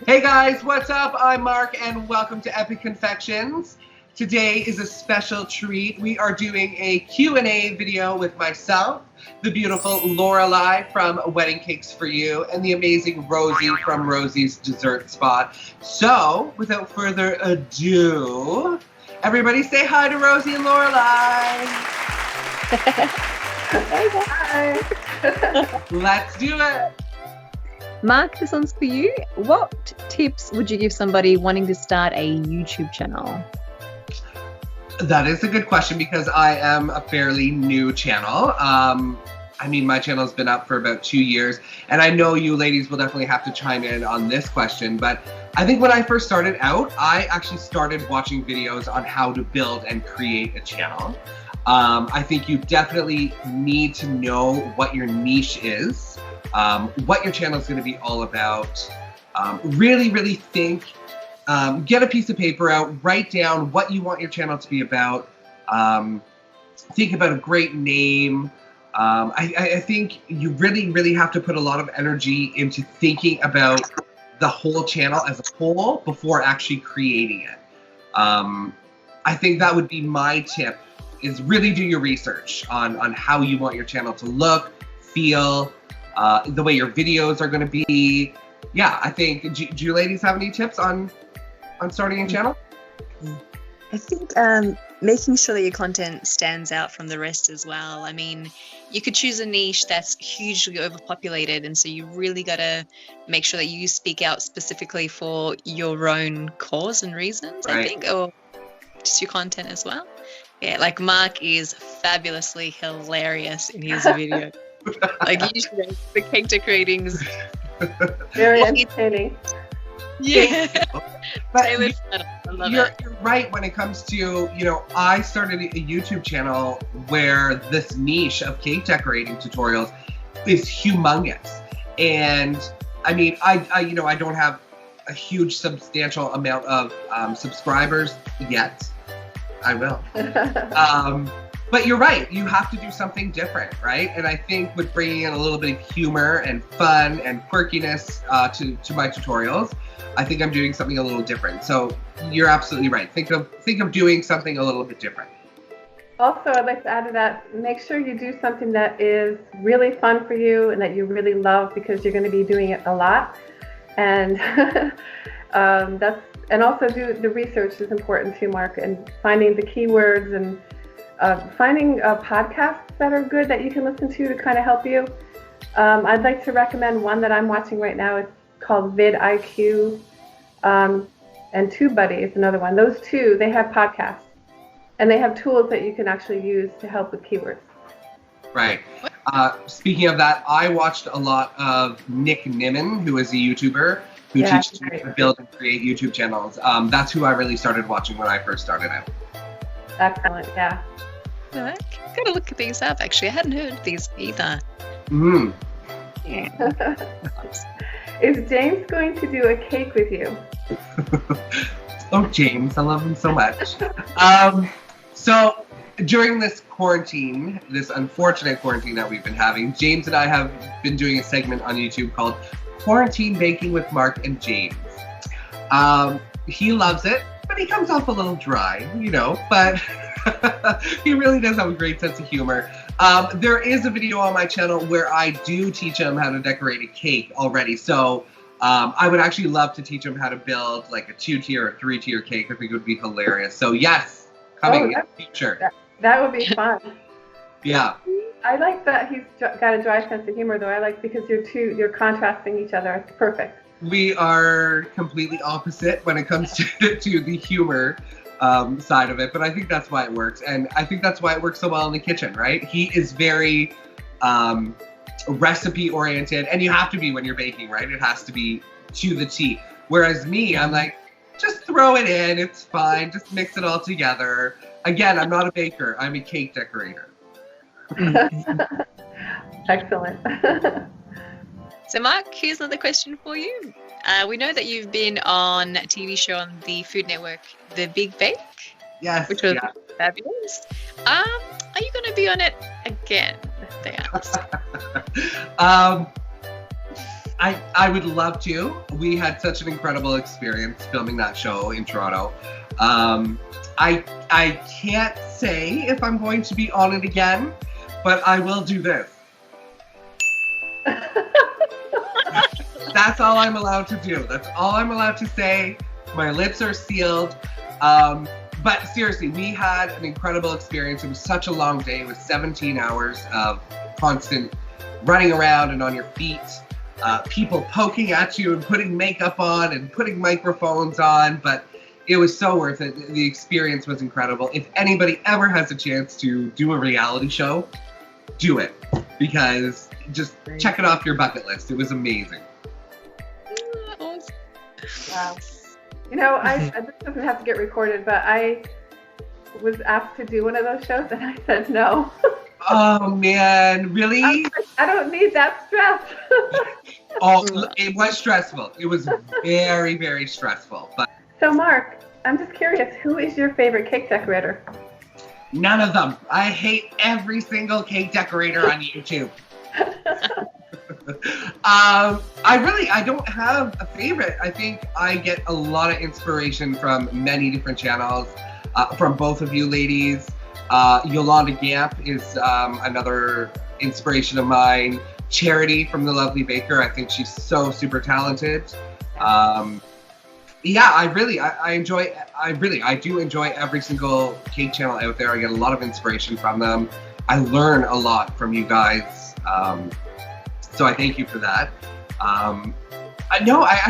Hey guys, what's up? I'm Mark and welcome to Epic Confections. Today is a special treat. We are doing a Q&A video with myself, the beautiful Lorelie from Wedding Cakes For You, and the amazing Rosie from Rosie's Dessert Spot. So, without further ado, everybody say hi to Rosie and Lorelie. Hi. Let's do it. Mark, this one's for you. What tips would you give somebody wanting to start a YouTube channel? That is a good question because I am a fairly new channel. My channel's been up for about 2 years, and I know you ladies will definitely have to chime in on this question, but I think when I first started out, I actually started watching videos on how to build and create a channel. I think you definitely need to know what your niche is. What your channel is going to be all about. Really think, get a piece of paper out, write down what you want your channel to be about. Think about a great name. I think you really have to put a lot of energy into thinking about the whole channel as a whole before actually creating it. I think that would be my tip, is really do your research on how you want your channel to look, feel, the way your videos are going to be. Yeah, I think, do you ladies have any tips on starting a channel? I think making sure that your content stands out from the rest as well. I mean, you could choose a niche that's hugely overpopulated, and so you really got to make sure that you speak out specifically for your own cause and reasons, right. I think, or just your content as well. Yeah, like Mark is fabulously hilarious in his video. Like usually the cake decorating is very entertaining. Yeah. But you're right when it comes to, I started a YouTube channel where this niche of cake decorating tutorials is humongous. And I mean, I don't have a huge substantial amount of subscribers yet. I will. But you're right, you have to do something different, right? And I think with bringing in a little bit of humor and fun and quirkiness to my tutorials, I think I'm doing something a little different. So you're absolutely right. Think of doing something a little bit different. Also, I'd like to add to that, make sure you do something that is really fun for you and that you really love, because you're going to be doing it a lot. And and also do the research is important too, Mark, and finding the keywords and finding podcasts that are good that you can listen to kind of help you. I'd like to recommend one that I'm watching right now. It's called vidIQ, and TubeBuddy is another one. Those two, they have podcasts, and they have tools that you can actually use to help with keywords. Right. Speaking of that, I watched a lot of Nick Nimmin, who is a YouTuber who teaches you to build and create YouTube channels. That's who I really started watching when I first started out. Excellent, yeah. I've got to look at these up, actually. I hadn't heard of these either. Mm. Yeah. Is James going to do a cake with you? Oh, James, I love him so much. So during this quarantine, this unfortunate quarantine that we've been having, James and I have been doing a segment on YouTube called Quarantine Baking with Mark and James. He loves it, but he comes off a little dry, but he really does have a great sense of humor. There is a video on my channel where I do teach him how to decorate a cake already. So I would actually love to teach him how to build like a 2-tier or 3-tier cake. I think it would be hilarious. So yes, coming in the future. That would be fun. Yeah. I like that he's got a dry sense of humor, though. I like because you're contrasting each other. It's perfect. We are completely opposite when it comes to the humor side of it, but I think that's why it works, and I think that's why it works so well in the kitchen, right? He is very recipe oriented, and you have to be when you're baking, right? It has to be to the T. Whereas me, I'm like, just throw it in, it's fine, just mix it all together. Again, I'm not a baker, I'm a cake decorator. Excellent. So Mark, here's another question for you. We know that you've been on a TV show on the Food Network, The Big Bake. Yes. Which was fabulous. Are you going to be on it again? They asked. I would love to. We had such an incredible experience filming that show in Toronto. I can't say if I'm going to be on it again, but I will do this. That's all I'm allowed to do. That's all I'm allowed to say. My lips are sealed. But seriously, we had an incredible experience. It was such a long day. It was 17 hours of constant running around and on your feet. People poking at you and putting makeup on and putting microphones on, but it was so worth it. The experience was incredible. If anybody ever has a chance to do a reality show, do it, because just check it off your bucket list. It was amazing. Wow. You know, this doesn't have to get recorded, but I was asked to do one of those shows and I said no. Oh man, really? I don't need that stress. Oh, it was stressful. It was very, very stressful. But so Mark, I'm just curious, who is your favorite cake decorator? None of them. I hate every single cake decorator on YouTube. I don't have a favorite. I think I get a lot of inspiration from many different channels, from both of you ladies. Yolanda Gamp is another inspiration of mine. Charity from The Lovely Baker, I think she's so super talented. Yeah, I do enjoy every single cake channel out there. I get a lot of inspiration from them. I learn a lot from you guys. So I thank you for that. I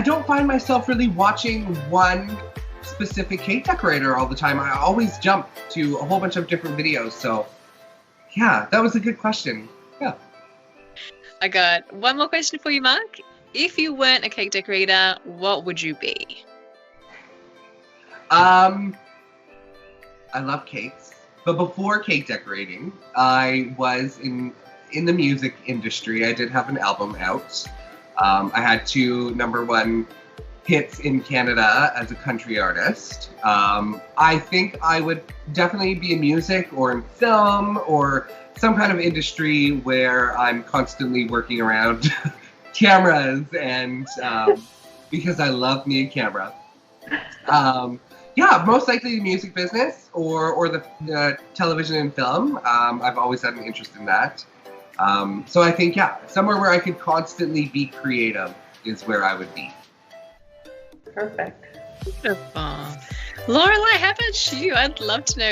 don't find myself really watching one specific cake decorator all the time. I always jump to a whole bunch of different videos. So yeah, that was a good question. Yeah. I got one more question for you, Mark. If you weren't a cake decorator, what would you be? I love cakes, but before cake decorating, I was in the music industry. I did have an album out. I had 2 #1 hits in Canada as a country artist. I think I would definitely be in music or in film or some kind of industry where I'm constantly working around cameras and because I love me a camera. Yeah, most likely the music business or the television and film. I've always had an interest in that. So I think, yeah, somewhere where I could constantly be creative is where I would be. Perfect. Lorelei, how about you? I'd love to know.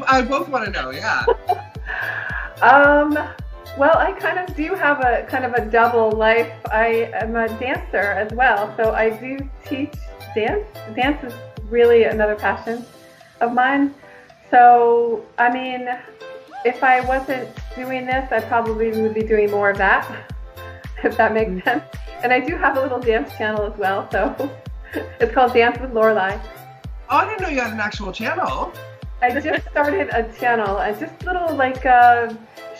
I both want to know, yeah. Well, I kind of do have a kind of a double life. I am a dancer as well, so I do teach dance. Dance is really another passion of mine. So, I mean, if I wasn't doing this, I probably would be doing more of that, if that makes sense. And I do have a little dance channel as well, so it's called Dance with Lorelie. Oh, I didn't know you had an actual channel. I just started a channel, and just little like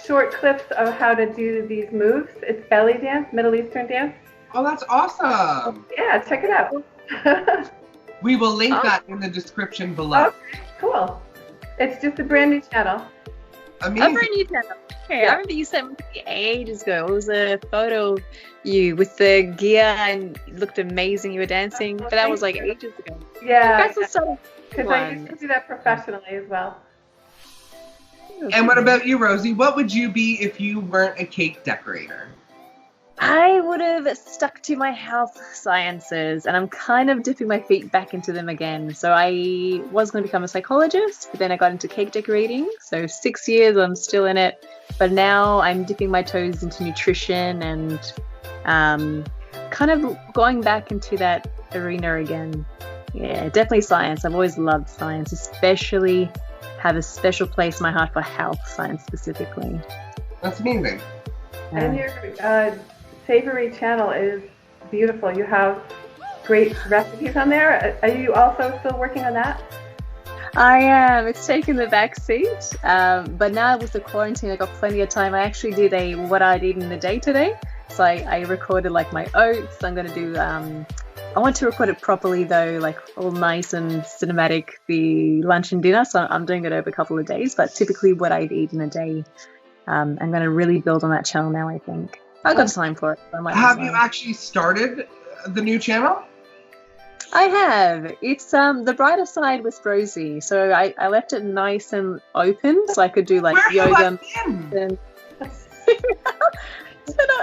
short clips of how to do these moves. It's belly dance, Middle Eastern dance. Oh, that's awesome. Yeah, check it out. We will link that in the description below. Okay, cool. It's just a brand new channel. Amazing. A brand new channel. Okay, Yeah. I remember you sent me ages ago. It was a photo of you with the gear and you looked amazing. You were dancing, but that was like ages ago. Yeah, That's also because I used to do that professionally as well. And what about you, Rosie? What would you be if you weren't a cake decorator? I would have stuck to my health sciences, and I'm kind of dipping my feet back into them again. So I was going to become a psychologist, but then I got into cake decorating. So 6 years, I'm still in it. But now I'm dipping my toes into nutrition and kind of going back into that arena again. Yeah, definitely science. I've always loved science, especially have a special place in my heart for health science specifically. That's amazing. And your savory channel is beautiful. You have great recipes on there. Are you also still working on that? I am. It's taken the back seat. But now with the quarantine, I got plenty of time. I actually did a what I'd eat in the day today. So I recorded like my oats. I'm going to do, I want to record it properly though, like all nice and cinematic, the lunch and dinner. So I'm doing it over a couple of days, but typically what I'd eat in a day. I'm going to really build on that channel now, I think. I got time for it. So I might Have as you well. actually started the new channel? I have. It's the brighter side with Rosie. So I left it nice and open so I could do like Where yoga. have I been? And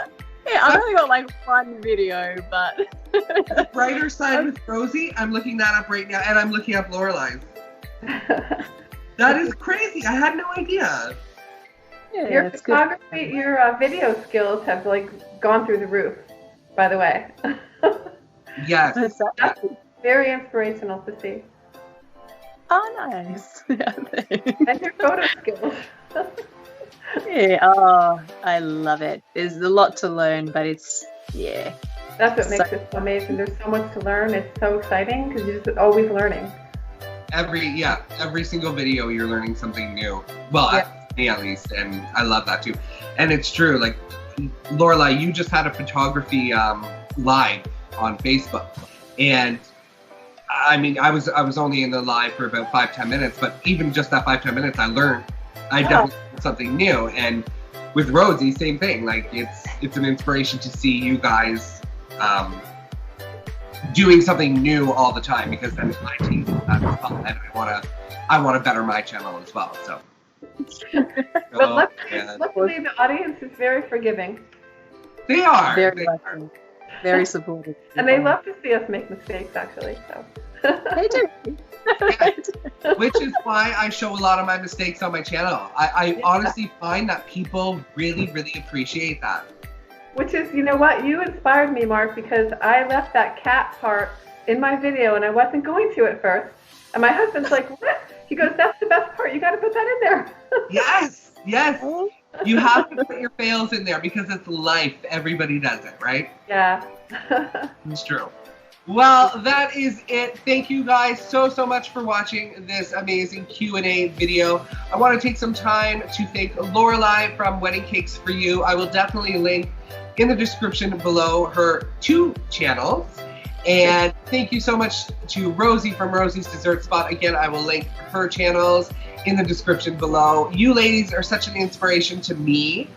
yeah, I've only got like one video, but Brighter Side with Rosie. I'm looking that up right now, and I'm looking up Lorelies. That is crazy. I had no idea. yeah, Your it's good. photography, your video skills have like gone through the roof, by the way. Yes. That's very inspirational to see. Oh, nice. And your photo skills. Yeah, oh, I love it. There's a lot to learn, but it's, yeah. That's what makes it so amazing. There's so much to learn. It's so exciting because you're just always learning. Every single video you're learning something new. Well, me at least, and I love that too. And it's true, like Lorelie, you just had a photography live on Facebook, and I mean, I was only in the live for about 5-10 minutes, but even just that 5-10 minutes, I definitely learned something new. And with Rosie, same thing. Like it's an inspiration to see you guys doing something new all the time, because then my team that as well, and I want to better my channel as well. So, But luckily, the audience is very forgiving. they are. Very lucky. Very supportive. And they love to see us make mistakes, actually. So. They do. Which is why I show a lot of my mistakes on my channel. I honestly find that people really, really appreciate that. Which is, you know what? You inspired me, Mark, because I left that cat part in my video and I wasn't going to at first. And my husband's like, what? He goes, that's the best part. You got to put that in there. Yes. You have to put your fails in there because it's life. Everybody does it, right? Yeah. It's true. Well, that is it. Thank you guys so much for watching this amazing Q&A video. I want to take some time to thank Lorelie from Wedding Cakes for You. I will definitely link in the description below her 2 channels. And thank you so much to Rosie from Rosie's Dessert Spot. Again, I will link her channels in the description below. You ladies are such an inspiration to me.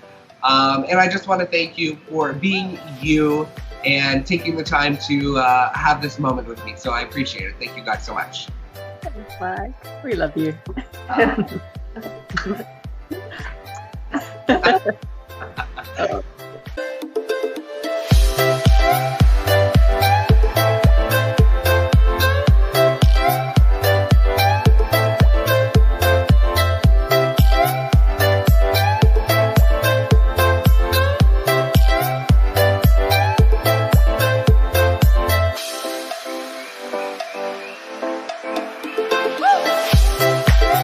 And I just want to thank you for being you and taking the time to have this moment with me. So I appreciate it. Thank you guys so much. Thanks, Mike. We love you.